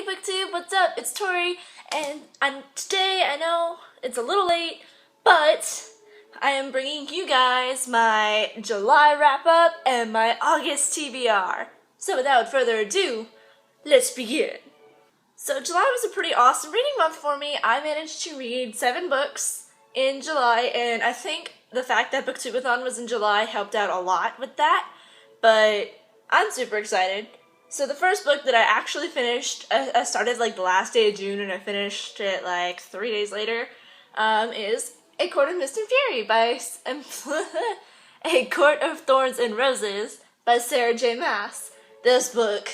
Booktube, what's up? It's Tori, and today I know it's a little late, but I am bringing you guys my July wrap-up and my August TBR. So without further ado, let's begin. So July was a pretty awesome reading month for me. I managed to read 7 books in July, and I think the fact that Booktubeathon was in July helped out a lot with that, but I'm super excited. So the first book that I actually finished, I started like the last day of June and I finished it like 3 days later, is A Court of Mist and Fury by A Court of Thorns and Roses by Sarah J. Maas. This book,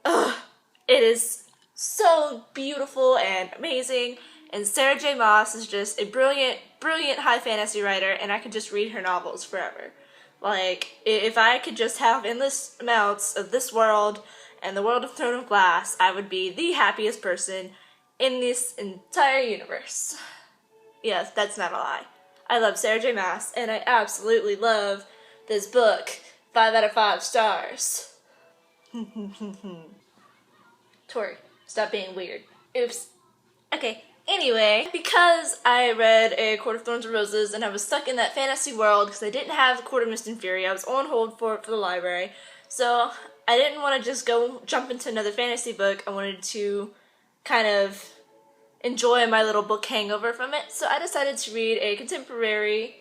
it is so beautiful and amazing, and Sarah J. Maas is just a brilliant, brilliant high fantasy writer, and I could just read her novels forever. Like, if I could just have endless amounts of this world and the world of Throne of Glass, I would be the happiest person in this entire universe. Yes, that's not a lie. I love Sarah J. Maas, and I absolutely love this book. 5 out of 5 stars. Tori, stop being weird. Oops. Okay. Anyway, because I read A Court of Thorns and Roses and I was stuck in that fantasy world because I didn't have A Court of Mist and Fury, I was on hold for it for the library, so I didn't want to just go jump into another fantasy book. I wanted to kind of enjoy my little book hangover from it, so I decided to read a contemporary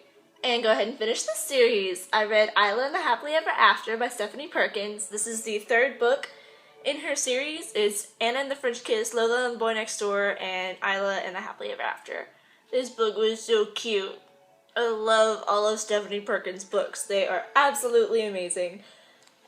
and go ahead and finish this series. I read Isla and the Happily Ever After by Stephanie Perkins. This is the 3rd book in her series. Is Anna and the French Kiss, Lola and the Boy Next Door, and Isla and the Happily Ever After. This book was so cute. I love all of Stephanie Perkins' books. They are absolutely amazing.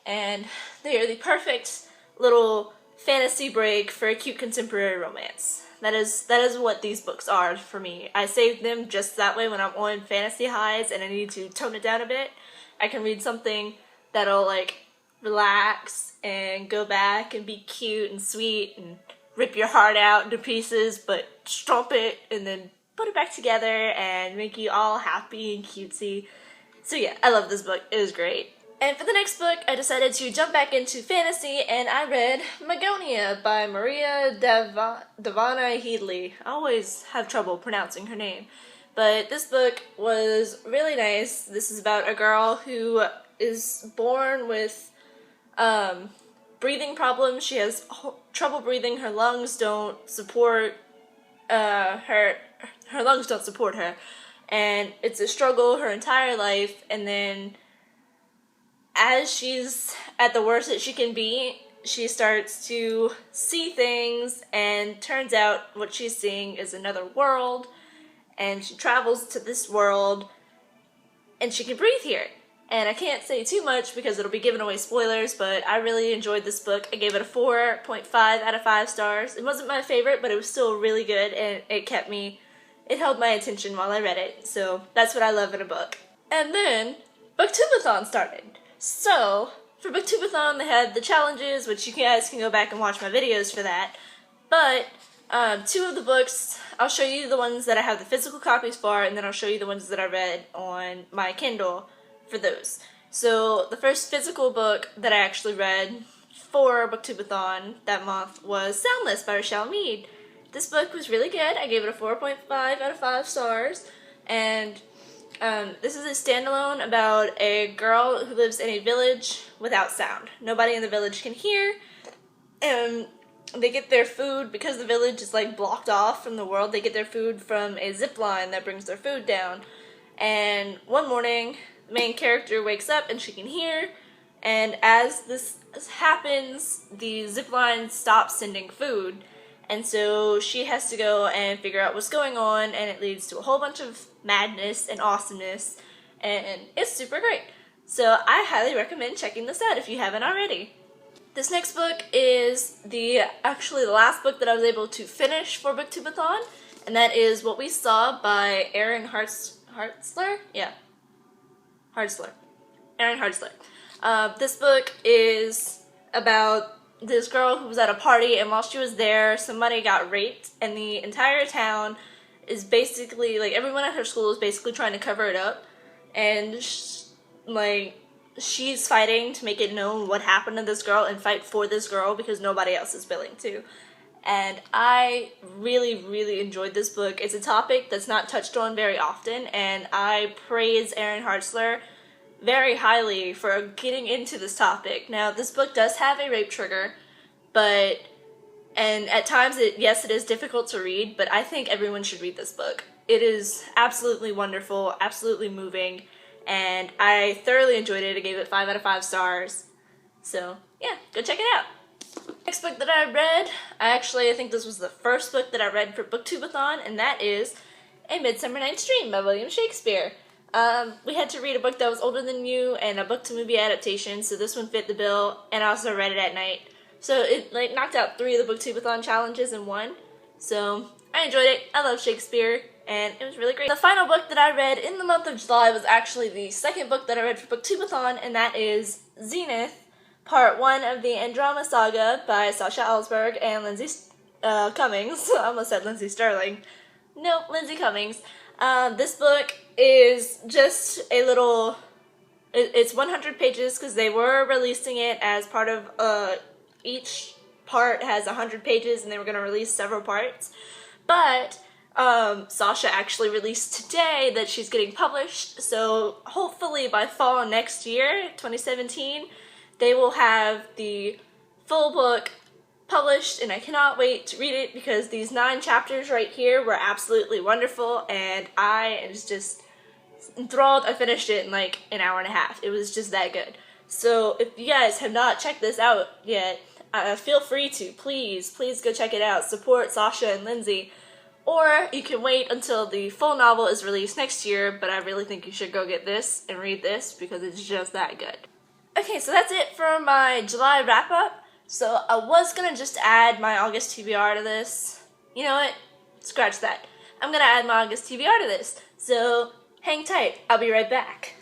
And they are the perfect little fantasy break for a cute contemporary romance. That is what these books are for me. I save them just that way when I'm on fantasy highs and I need to tone it down a bit. I can read something that'll like relax and go back and be cute and sweet and rip your heart out into pieces, but stomp it and then put it back together and make you all happy and cutesy. So yeah, I love this book. It was great. And for the next book, I decided to jump back into fantasy, and I read Magana by Maria Devana Headley. I always have trouble pronouncing her name. But this book was really nice. This is about a girl who is born with breathing problems. She has trouble breathing. Her lungs don't support her lungs don't support her, and it's a struggle her entire life. And then as she's at the worst that she can be, she starts to see things, and turns out what she's seeing is another world, and she travels to this world and she can breathe here. And I can't say too much because it'll be giving away spoilers, but I really enjoyed this book. I gave it a 4.5 out of 5 stars. It wasn't my favorite, but it was still really good, and it held my attention while I read it. So that's what I love in a book. And then Booktubeathon started. So for Booktubeathon, they had the challenges, which you guys can go back and watch my videos for that. But 2 of the books, I'll show you the ones that I have the physical copies for, and then I'll show you the ones that I read on my Kindle for those. So the first physical book that I actually read for Booktubeathon that month was Soundless by Rochelle Mead. This book was really good. I gave it a 4.5 out of 5 stars, and this is a standalone about a girl who lives in a village without sound. Nobody in the village can hear, and they get their food, because the village is like blocked off from the world, they get their food from a zip line that brings their food down. And one morning, the main character wakes up and she can hear, and as this happens, the zip line stops sending food, and so she has to go and figure out what's going on, and it leads to a whole bunch of madness and awesomeness, and it's super great. So I highly recommend checking this out if you haven't already. This next book is actually the last book that I was able to finish for Booktubeathon, and that is What We Saw by Erin Hartzler? Yeah. Hartzler. Erin Hartzler. This book is about this girl who was at a party, and while she was there, somebody got raped, and the entire town is basically, like, everyone at her school is basically trying to cover it up, and, she's fighting to make it known what happened to this girl and fight for this girl because nobody else is willing to. And I really, really enjoyed this book. It's a topic that's not touched on very often, and I praise Erin Hartzler very highly for getting into this topic. Now, this book does have a rape trigger, and at times, yes, it is difficult to read, but I think everyone should read this book. It is absolutely wonderful, absolutely moving, and I thoroughly enjoyed it. I gave it 5 out of 5 stars. So, yeah, go check it out. Next book that I read, I think this was the first book that I read for Booktubeathon, and that is A Midsummer Night's Dream by William Shakespeare. We had to read a book that was older than you and a book-to-movie adaptation, so this one fit the bill, and I also read it at night. So it knocked out 3 of the Booktubeathon challenges in one. So I enjoyed it. I love Shakespeare, and it was really great. The final book that I read in the month of July was actually the second book that I read for Booktubeathon, and that is Zenith, Part 1 of the Andromeda Saga by Sasha Ellsberg and Lindsay Cummings. I almost said Lindsay Sterling. Nope, Lindsay Cummings. This book is just a little... It's 100 pages because they were releasing it as part of... each part has 100 pages and they were going to release several parts. But Sasha actually released today that she's getting published, so hopefully by fall next year, 2017, they will have the full book published, and I cannot wait to read it because these 9 chapters right here were absolutely wonderful, and I was just enthralled. I finished it in like an hour and a half. It was just that good. So if you guys have not checked this out yet, feel free to. Please go check it out. Support Sasha and Lindsay. Or you can wait until the full novel is released next year, but I really think you should go get this and read this because it's just that good. Okay, so that's it for my July wrap-up. So I was going to just add my August TBR to this. You know what? Scratch that. I'm going to add my August TBR to this. So hang tight. I'll be right back.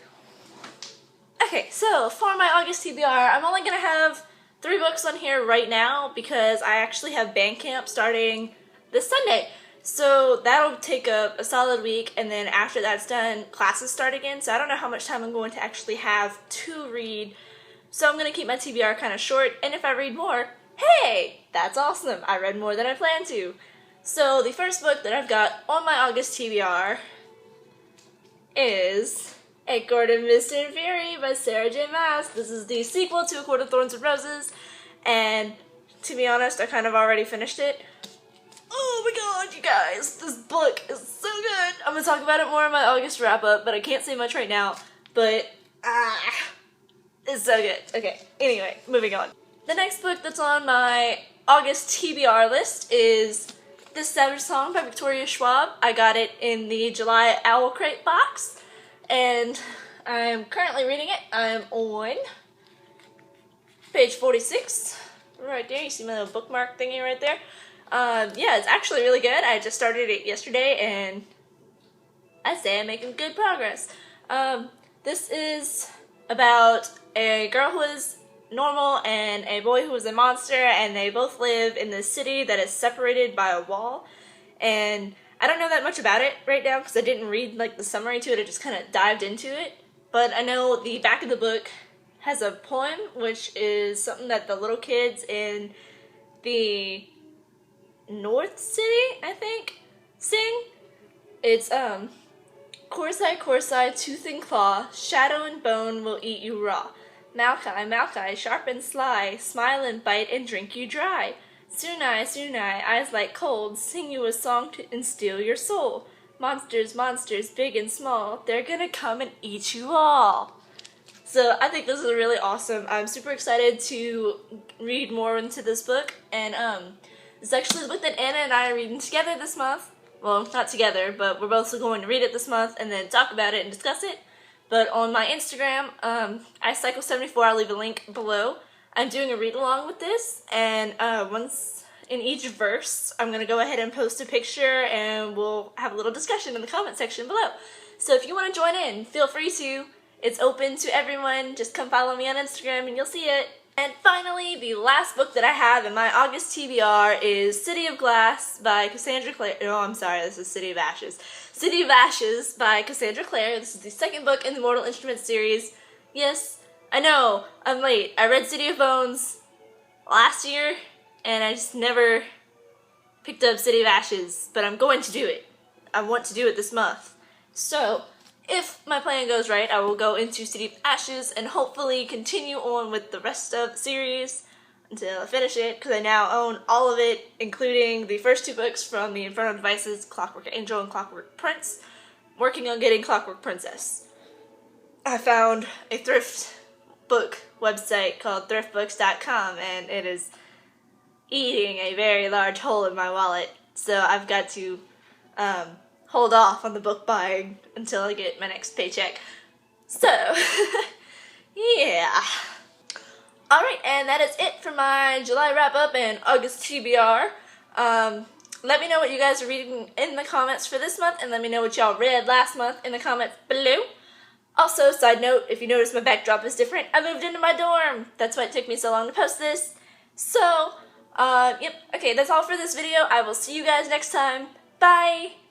Okay, so for my August TBR, I'm only going to have 3 books on here right now because I actually have band camp starting this Sunday. So that'll take up a solid week, and then after that's done, classes start again, so I don't know how much time I'm going to actually have to read. So I'm going to keep my TBR kind of short, and if I read more, hey, that's awesome. I read more than I planned to. So the first book that I've got on my August TBR is A Court of Mist and Fury by Sarah J. Maas. This is the sequel to A Court of Thorns and Roses, and to be honest, I kind of already finished it. Oh my god, you guys, this book is so good. I'm going to talk about it more in my August wrap-up, but I can't say much right now, but it's so good. Okay, anyway, moving on. The next book that's on my August TBR list is This Savage Song by Victoria Schwab. I got it in the July Owl Crate box, and I'm currently reading it. I'm on page 46, right there. You see my little bookmark thingy right there? Yeah, it's actually really good. I just started it yesterday, and I say I'm making good progress. This is about a girl who is normal and a boy who is a monster, and they both live in this city that is separated by a wall. And I don't know that much about it right now because I didn't read like the summary to it. I just kind of dived into it. But I know the back of the book has a poem, which is something that the little kids in the North City, I think, sing. It's, Corsai, Corsai, tooth and claw, shadow and bone will eat you raw. Malchi, Malchi, sharp and sly, smile and bite and drink you dry. Sunai, Sunai, eyes like cold, sing you a song and steal your soul. Monsters, monsters, big and small, they're gonna come and eat you all. So I think this is really awesome. I'm super excited to read more into this book, and it's actually the book that Anna and I are reading together this month. Well, not together, but we're both going to read it this month and then talk about it and discuss it. But on my Instagram, iCycle74, I'll leave a link below. I'm doing a read-along with this, and once in each verse, I'm going to go ahead and post a picture, and we'll have a little discussion in the comment section below. So if you want to join in, feel free to. It's open to everyone. Just come follow me on Instagram, and you'll see it. And finally, the last book that I have in my August TBR is City of Glass by Cassandra Clare. Oh, I'm sorry, this is City of Ashes. City of Ashes by Cassandra Clare. This is the second book in the Mortal Instruments series. Yes, I know, I'm late. I read City of Bones last year, and I just never picked up City of Ashes, but I'm going to do it. I want to do it this month. So, if my plan goes right, I will go into City of Ashes and hopefully continue on with the rest of the series until I finish it, because I now own all of it, including the first 2 books from the Inferno Devices, Clockwork Angel and Clockwork Prince, working on getting Clockwork Princess. I found a thrift book website called thriftbooks.com, and it is eating a very large hole in my wallet, so I've got to hold off on the book buying until I get my next paycheck. So, yeah. Alright, and that is it for my July wrap-up and August TBR. Let me know what you guys are reading in the comments for this month, and let me know what y'all read last month in the comments below. Also, side note, if you notice my backdrop is different, I moved into my dorm. That's why it took me so long to post this. So, yep, okay, that's all for this video. I will see you guys next time. Bye!